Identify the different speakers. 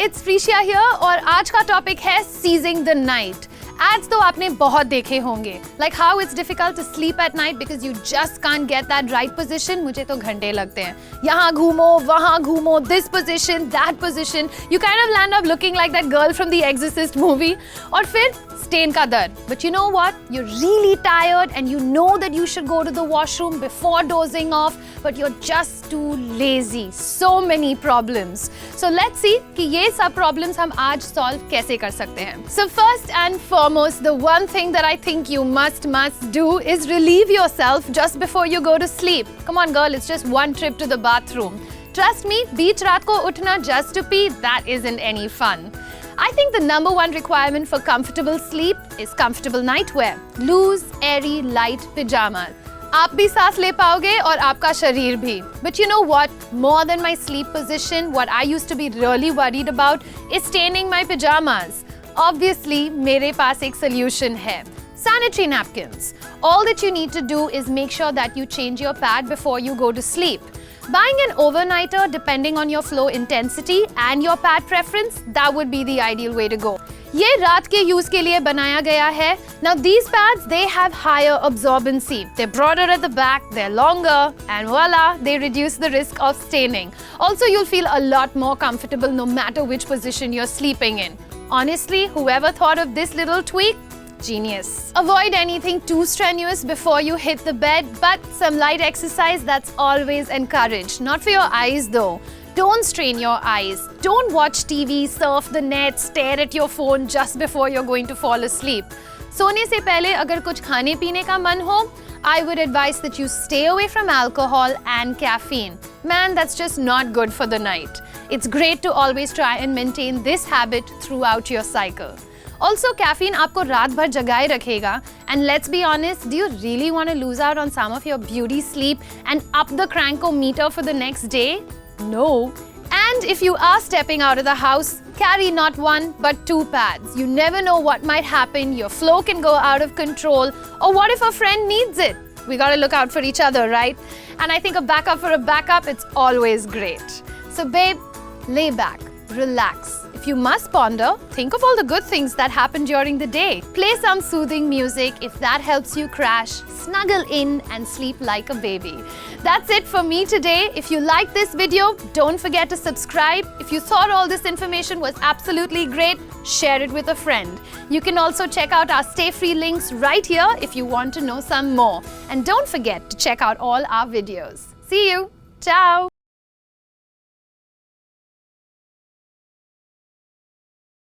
Speaker 1: it's Prishya here और आज का टॉपिक है seizing the night. Ads तो आपने बहुत देखे होंगे, like how it's difficult to sleep at night because you just can't get that right position. मुझे तो घंटे लगते हैं, यहाँ घूमो, वहाँ घूमो, this position, that position. You kind of land up looking like that girl from the Exorcist movie. और फिर stain का दर्द. But you know what? You're really tired and you know that you should go to the washroom before dozing off, but you're just too lazy. So many problems. So let's see कि ये सब problems हम आज solve कैसे कर सकते हैं. So first and foremost, the one thing that I think you must do is relieve yourself just before you go to sleep. Come on girl, it's just one trip to the bathroom. Trust me, बीच रात को उठना just to pee, that isn't any fun. I think the number one requirement for comfortable sleep is comfortable nightwear. Loose, airy, light pajamas. आप भी सांस ले पाओगे और आपका शरीर भी. But you know what? More than my sleep position, what I used to be really worried about is staining my pajamas. Obviously, मेरे पास एक solution है. Sanitary napkins. All that you need to do is make sure that you change your pad before you go to sleep. Buying an overnighter depending on your flow intensity and your pad preference, that would be the ideal way to go. ये रात के use के लिए बनाया गया है. Now these pads, they have higher absorbency. They're broader at the back, they're longer, and voila, they reduce the risk of staining. Also, you'll feel a lot more comfortable no matter which position you're sleeping in. Honestly, whoever thought of this little tweak, genius. Avoid anything too strenuous before you hit the bed, but some light exercise, that's always encouraged. Not for your eyes though. Don't strain your eyes. Don't watch TV, surf the net, stare at your phone just before you're going to fall asleep. सोने से पहले अगर कुछ खाने पीने का मन हो, I would advise that you stay away from alcohol and caffeine. Man, that's just not good for the night. It's great to always try and maintain this habit throughout your cycle. Also, caffeine आपको रात भर जगाए रखेगा. And let's be honest, do you really want to lose out on some of your beauty sleep and up the crankometer for the next day? No. And if you are stepping out of the house, carry not one but two pads. You never know what might happen. Your flow can go out of control. Or what if a friend needs it? We gotta look out for each other, right? And I think a backup for a backup, it's always great. So babe, lay back, relax. If you must ponder, think of all the good things that happened during the day. Play some soothing music if that helps you crash, snuggle in and sleep like a baby. That's it for me today. If you liked this video, don't forget to subscribe. If you thought all this information was absolutely great, share it with a friend. You can also check out our Stay Free links right here if you want to know some more. And don't forget to check out all our videos. See you. Ciao.